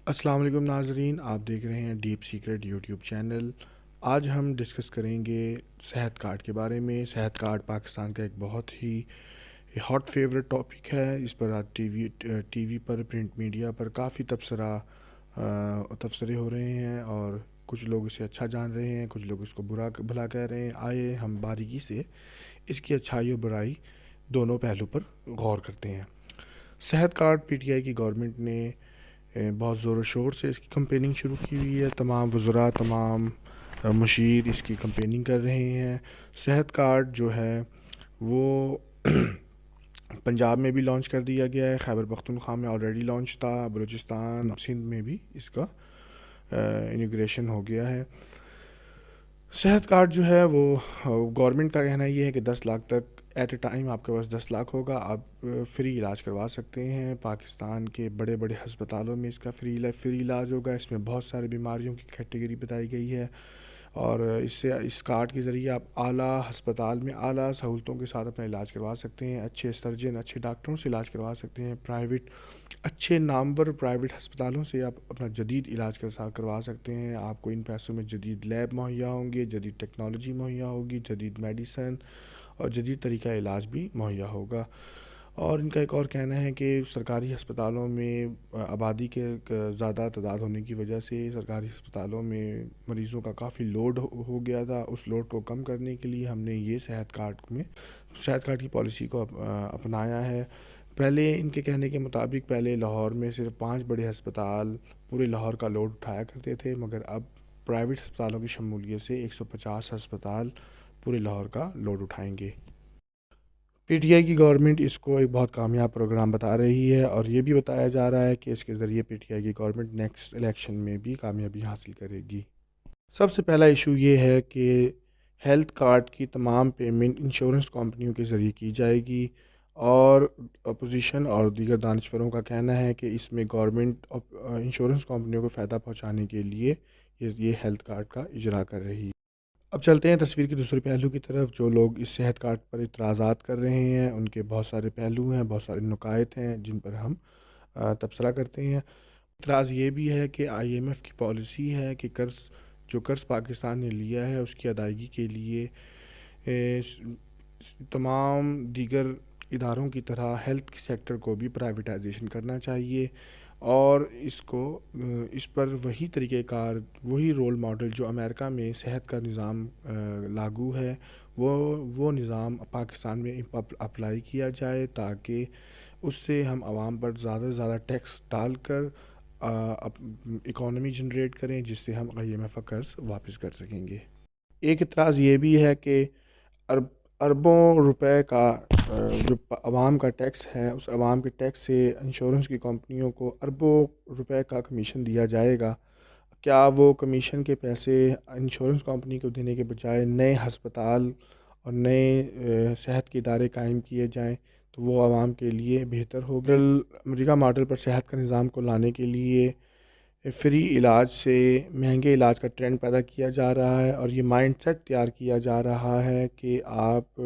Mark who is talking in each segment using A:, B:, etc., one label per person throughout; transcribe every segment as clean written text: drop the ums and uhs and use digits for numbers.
A: السلام علیکم ناظرین، آپ دیکھ رہے ہیں ڈیپ سیکرٹ یوٹیوب چینل۔ آج ہم ڈسکس کریں گے صحت کارڈ کے بارے میں۔ صحت کارڈ پاکستان کا ایک بہت ہی ہاٹ فیورٹ ٹاپک ہے۔ اس پر آج ٹی وی پر، پرنٹ میڈیا پر کافی تبصرے ہو رہے ہیں، اور کچھ لوگ اسے اچھا جان رہے ہیں، کچھ لوگ اس کو برا بھلا کہہ رہے ہیں۔ آئے ہم باریکی سے اس کی اچھائی و برائی دونوں پہلو پر غور کرتے ہیں۔ صحت کارڈ پی ٹی آئی کی گورنمنٹ نے بہت زور و شور سے اس کی کمپیننگ شروع کی ہوئی ہے۔ تمام وزراء، تمام مشیر اس کی کمپیننگ کر رہے ہیں۔ صحت کارڈ جو ہے وہ پنجاب میں بھی لانچ کر دیا گیا ہے، خیبر پختونخوا میں آلریڈی لانچ تھا، بلوچستان، سندھ میں بھی اس کا انیگریشن ہو گیا ہے۔ صحت کارڈ جو ہے وہ گورنمنٹ کا کہنا یہ ہے کہ 10 لاکھ تک ایٹ اے ٹائم آپ کے پاس 10 لاکھ ہوگا، آپ فری علاج کروا سکتے ہیں۔ پاکستان کے بڑے بڑے ہسپتالوں میں اس کا فری علاج ہوگا۔ اس میں بہت ساری بیماریوں کی کیٹیگری بتائی گئی ہے، اور اس کارڈ کے ذریعے آپ اعلیٰ ہسپتال میں اعلیٰ سہولتوں کے ساتھ اپنا علاج کروا سکتے ہیں۔ اچھے سرجن، اچھے ڈاکٹروں سے علاج کروا سکتے ہیں۔ اچھے نامور پرائیویٹ ہسپتالوں سے آپ اپنا جدید علاج کروا سکتے ہیں۔ آپ کو ان پیسوں میں جدید لیب مہیا ہوں گے، جدید ٹیکنالوجی مہیا ہوگی، جدید میڈیسن اور جدید طریقہ علاج بھی مہیا ہوگا۔ اور ان کا ایک اور کہنا ہے کہ سرکاری ہسپتالوں میں آبادی کے زیادہ تعداد ہونے کی وجہ سے سرکاری ہسپتالوں میں مریضوں کا کافی لوڈ ہو گیا تھا۔ اس لوڈ کو کم کرنے کے لیے ہم نے یہ صحت کارڈ کی پالیسی کو اپنایا ہے۔ پہلے ان کے کہنے کے مطابق لاہور میں صرف 5 بڑے ہسپتال پورے لاہور کا لوڈ اٹھایا کرتے تھے، مگر اب پرائیویٹ ہسپتالوں کی شمولیت سے 150 ہسپتال پورے لاہور کا لوڈ اٹھائیں گے۔ پی ٹی آئی کی گورنمنٹ اس کو ایک بہت کامیاب پروگرام بتا رہی ہے، اور یہ بھی بتایا جا رہا ہے کہ اس کے ذریعے پی ٹی آئی کی گورنمنٹ نیکسٹ الیکشن میں بھی کامیابی حاصل کرے گی۔ سب سے پہلا ایشو یہ ہے کہ ہیلتھ کارڈ کی تمام پیمنٹ انشورنس کمپنیوں کے ذریعے کی جائے گی، اور اپوزیشن اور دیگر دانشوروں کا کہنا ہے کہ اس میں گورنمنٹ انشورنس کمپنیوں کو فائدہ پہنچانے کے لیے یہ ہیلتھ کارڈ کا اجرا کر رہی ہے۔ اب چلتے ہیں تصویر کے دوسرے پہلو کی طرف۔ جو لوگ اس صحت کارڈ پر اعتراضات کر رہے ہیں ان کے بہت سارے پہلو ہیں، بہت سارے نکات ہیں جن پر ہم تبصرہ کرتے ہیں۔ اعتراض یہ بھی ہے کہ آئی ایم ایف کی پالیسی ہے کہ قرض پاکستان نے لیا ہے اس کی ادائیگی کے لیے تمام دیگر اداروں کی طرح ہیلتھ سیکٹر کو بھی پرائیویٹائزیشن کرنا چاہیے، اور اس پر وہی طریقہ کار، وہی رول ماڈل جو امریکہ میں صحت کا نظام لاگو ہے، وہ نظام پاکستان میں اپلائی کیا جائے، تاکہ اس سے ہم عوام پر زیادہ سے زیادہ ٹیکس ڈال کر اکانومی جنریٹ کریں، جس سے ہم آئی ایم ایف کا قرض واپس کر سکیں گے۔ ایک اعتراض یہ بھی ہے کہ ارب اربوں روپے کا جو عوام کا ٹیکس ہے، اس عوام کے ٹیکس سے انشورنس کی کمپنیوں کو اربوں روپے کا کمیشن دیا جائے گا۔ کیا وہ کمیشن کے پیسے انشورنس کمپنی کو دینے کے بجائے نئے ہسپتال اور نئے صحت کے ادارے قائم کیے جائیں تو وہ عوام کے لیے بہتر ہوگی؟ امریکہ ماڈل پر صحت کا نظام کو لانے کے لیے فری علاج سے مہنگے علاج کا ٹرینڈ پیدا کیا جا رہا ہے، اور یہ مائنڈ سیٹ تیار کیا جا رہا ہے کہ آپ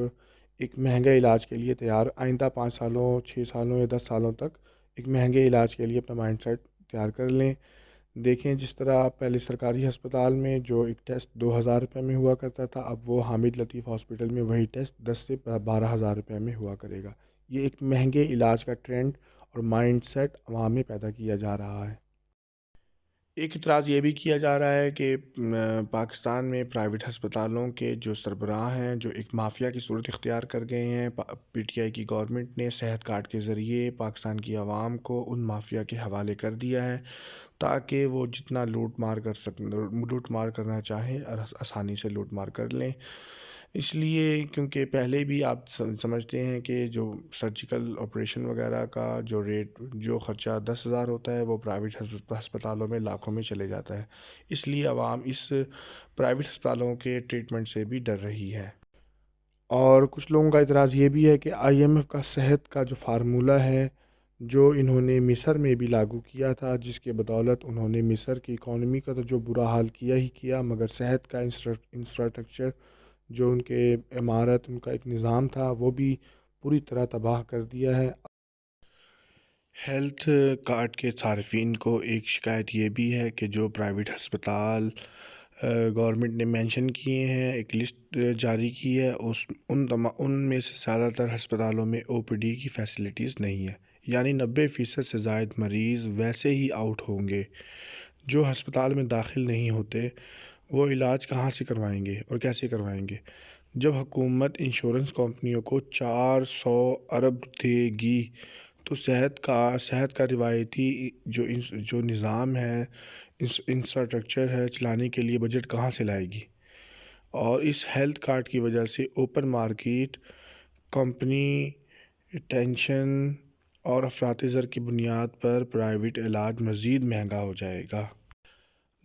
A: ایک مہنگے علاج کے لیے آئندہ 5 سالوں، 6 سالوں یا 10 سالوں تک ایک مہنگے علاج کے لیے اپنا مائنڈ سیٹ تیار کر لیں۔ دیکھیں، جس طرح پہلے سرکاری ہسپتال میں جو ایک ٹیسٹ 2,000 روپے میں ہوا کرتا تھا، اب وہ حامد لطیف ہاسپٹل میں وہی ٹیسٹ 10 سے 12,000 روپے میں ہوا کرے گا۔ یہ ایک مہنگے علاج کا ٹرینڈ اور مائنڈ سیٹ عوام میں پیدا کیا جا رہا ہے۔ ایک اعتراض یہ بھی کیا جا رہا ہے کہ پاکستان میں پرائیویٹ ہسپتالوں کے جو سربراہ ہیں، جو ایک مافیا کی صورت اختیار کر گئے ہیں، پی ٹی آئی کی گورنمنٹ نے صحت کارڈ کے ذریعے پاکستان کی عوام کو ان مافیا کے حوالے کر دیا ہے، تاکہ وہ جتنا لوٹ مار کرنا چاہیں آسانی سے لوٹ مار کر لیں۔ اس لیے کیونکہ پہلے بھی آپ سمجھتے ہیں کہ جو سرجیکل آپریشن وغیرہ کا جو خرچہ 10,000 ہوتا ہے، وہ پرائیویٹ ہسپتالوں میں لاکھوں میں چلے جاتا ہے۔ اس لیے عوام اس پرائیویٹ ہسپتالوں کے ٹریٹمنٹ سے بھی ڈر رہی ہے۔ اور کچھ لوگوں کا اعتراض یہ بھی ہے کہ آئی ایم ایف کا صحت کا جو فارمولہ ہے، جو انہوں نے مصر میں بھی لاگو کیا تھا، جس کے بدولت انہوں نے مصر کی اکانومی کا تو جو برا حال کیا ہی کیا، مگر صحت کا انفراسٹرکچر، جو ان کے عمارت، ان کا ایک نظام تھا، وہ بھی پوری طرح تباہ کر دیا ہے۔ ہیلتھ کارڈ کے صارفین کو ایک شکایت یہ بھی ہے کہ جو پرائیویٹ ہسپتال گورنمنٹ نے مینشن کیے ہیں، ایک لسٹ جاری کی ہے، ان میں سے زیادہ تر ہسپتالوں میں او پی ڈی کی فیسلٹیز نہیں ہے، یعنی 90% سے زائد مریض ویسے ہی آؤٹ ہوں گے۔ جو ہسپتال میں داخل نہیں ہوتے وہ علاج کہاں سے کروائیں گے اور کیسے کروائیں گے؟ جب حکومت انشورنس کمپنیوں کو 400 ارب دے گی تو صحت کا روایتی جو نظام ہے، انفراسٹرکچر ہے، چلانے کے لیے بجٹ کہاں سے لائے گی؟ اور اس ہیلتھ کارڈ کی وجہ سے اوپن مارکیٹ کمپنی ٹینشن اور افراط زر کی بنیاد پر پرائیویٹ علاج مزید مہنگا ہو جائے گا۔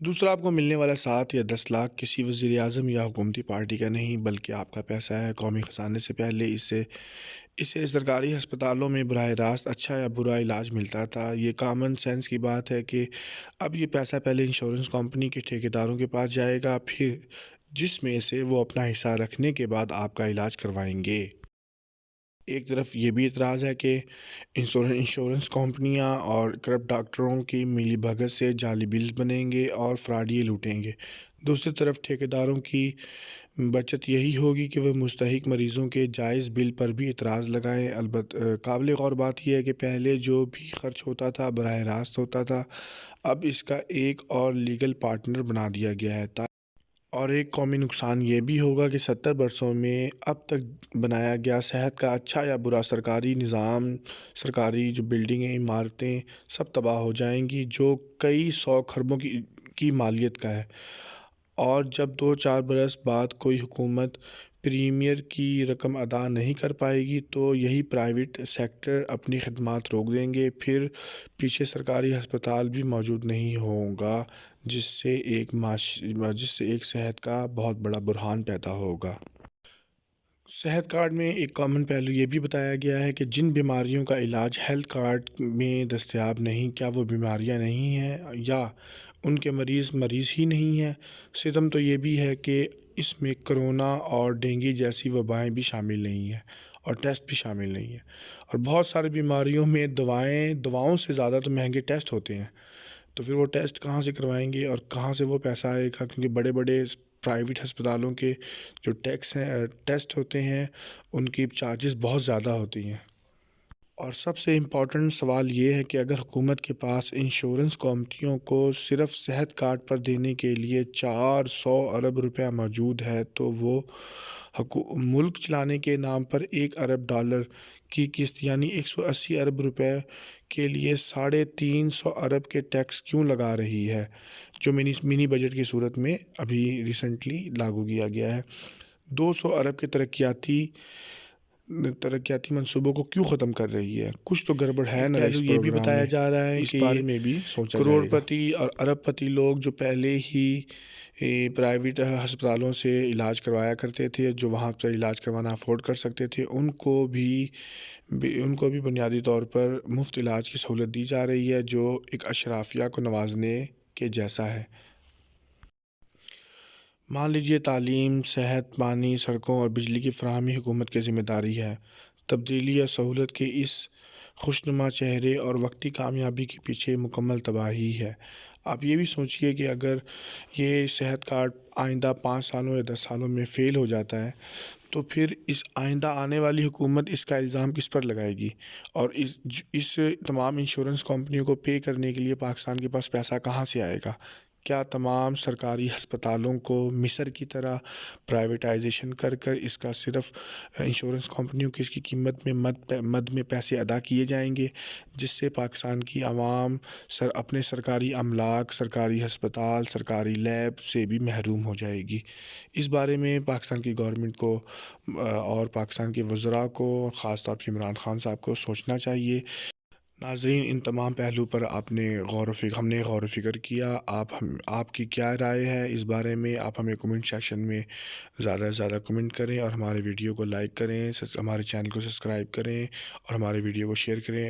A: دوسرا، آپ کو ملنے والا 7 یا 10 لاکھ کسی وزیر اعظم یا حکومتی پارٹی کا نہیں بلکہ آپ کا پیسہ ہے۔ قومی خزانے سے پہلے اسے سرکاری ہسپتالوں میں براہ راست اچھا یا برا علاج ملتا تھا۔ یہ کامن سینس کی بات ہے کہ اب یہ پیسہ پہلے انشورنس کمپنی کے ٹھیکیداروں کے پاس جائے گا، پھر جس میں سے وہ اپنا حصہ رکھنے کے بعد آپ کا علاج کروائیں گے۔ ایک طرف یہ بھی اعتراض ہے کہ انشورنس کمپنیاں اور کرپٹ ڈاکٹروں کی ملی بھگت سے جعلی بلز بنیں گے اور فراڈیے لوٹیں گے۔ دوسری طرف ٹھیکیداروں کی بچت یہی ہوگی کہ وہ مستحق مریضوں کے جائز بل پر بھی اعتراض لگائیں۔ البتہ قابل غور بات یہ ہے کہ پہلے جو بھی خرچ ہوتا تھا براہ راست ہوتا تھا، اب اس کا ایک اور لیگل پارٹنر بنا دیا گیا ہے۔ اور ایک قومی نقصان یہ بھی ہوگا کہ 70 برسوں میں اب تک بنایا گیا صحت کا اچھا یا برا سرکاری نظام، سرکاری جو بلڈنگیں، عمارتیں سب تباہ ہو جائیں گی، جو کئی 100 کھربوں کی مالیت کا ہے۔ اور جب 2-4 برس بعد کوئی حکومت پریمیئر کی رقم ادا نہیں کر پائے گی تو یہی پرائیویٹ سیکٹر اپنی خدمات روک دیں گے، پھر پیچھے سرکاری ہسپتال بھی موجود نہیں ہوگا، جس سے ایک صحت کا بہت بڑا بحران پیدا ہوگا۔ صحت کارڈ میں ایک کامن پہلو یہ بھی بتایا گیا ہے کہ جن بیماریوں کا علاج ہیلتھ کارڈ میں دستیاب نہیں، کیا وہ بیماریاں نہیں ہیں یا ان کے مریض ہی نہیں ہیں۔ ستم تو یہ بھی ہے کہ اس میں کرونا اور ڈینگی جیسی وبائیں بھی شامل نہیں ہیں اور ٹیسٹ بھی شامل نہیں ہیں، اور بہت ساری بیماریوں میں دواؤں سے زیادہ تو مہنگے ٹیسٹ ہوتے ہیں۔ تو پھر وہ ٹیسٹ کہاں سے کروائیں گے اور کہاں سے وہ پیسہ آئے گا؟ کیونکہ بڑے بڑے پرائیویٹ ہسپتالوں کے جو ٹیسٹ ہوتے ہیں ان کی چارجز بہت زیادہ ہوتی ہیں۔ اور سب سے امپورٹنٹ سوال یہ ہے کہ اگر حکومت کے پاس انشورنس کمپنیوں کو صرف صحت کارڈ پر دینے کے لیے 400 ارب روپیہ موجود ہے تو وہ ملک چلانے کے نام پر $1 ارب کی قسط یعنی 180 ارب روپے کے لیے 350 ارب کے ٹیکس کیوں لگا رہی ہے، جو منی بجٹ کی صورت میں ابھی ریسنٹلی لاگو کیا گیا ہے۔ 200 ارب کے ترقیاتی منصوبوں کو کیوں ختم کر رہی ہے؟ کچھ تو گڑبڑ ہے نا اس
B: یہ بھی
A: پروگرام
B: بتایا
A: میں۔
B: جا رہا ہے
A: اس
B: کہ
A: بارے میں بھی سوچا جائے
B: کروڑ
A: گا۔
B: پتی اور ارب پتی لوگ جو پہلے ہی پرائیویٹ ہسپتالوں سے علاج کروایا کرتے تھے، جو وہاں پر علاج کروانا افورڈ کر سکتے تھے، ان کو بھی بنیادی طور پر مفت علاج کی سہولت دی جا رہی ہے، جو ایک اشرافیہ کو نوازنے کے جیسا ہے۔ مان لیجیے تعلیم، صحت، پانی، سڑکوں اور بجلی کی فراہمی حکومت کی ذمہ داری ہے۔ تبدیلی یا سہولت کے اس خوشنما چہرے اور وقتی کامیابی کے پیچھے مکمل تباہی ہے۔ آپ یہ بھی سوچئے کہ اگر یہ صحت کارڈ آئندہ 5 سالوں یا 10 سالوں میں فیل ہو جاتا ہے تو پھر اس آئندہ آنے والی حکومت اس کا الزام کس پر لگائے گی؟ اور اس تمام انشورنس کمپنیوں کو پے کرنے کے لیے پاکستان کے پاس پیسہ کہاں سے آئے گا؟ کیا تمام سرکاری ہسپتالوں کو مصر کی طرح پرائیویٹائزیشن کر اس کا صرف انشورنس کمپنیوں کی اس کی قیمت میں مد میں پیسے ادا کیے جائیں گے، جس سے پاکستان کی عوام اپنے سرکاری املاک، سرکاری ہسپتال، سرکاری لیب سے بھی محروم ہو جائے گی؟ اس بارے میں پاکستان کی گورنمنٹ کو اور پاکستان کے وزراء کو، خاص طور پر عمران خان صاحب کو سوچنا چاہیے۔ ناظرین، ان تمام پہلو پر ہم نے غور و فکر کیا۔ آپ کی کیا رائے ہے اس بارے میں؟ آپ ہمیں کمنٹ سیکشن میں زیادہ سے زیادہ کمنٹ کریں اور ہمارے ویڈیو کو لائک کریں، ہمارے چینل کو سبسکرائب کریں اور ہمارے ویڈیو کو شیئر کریں۔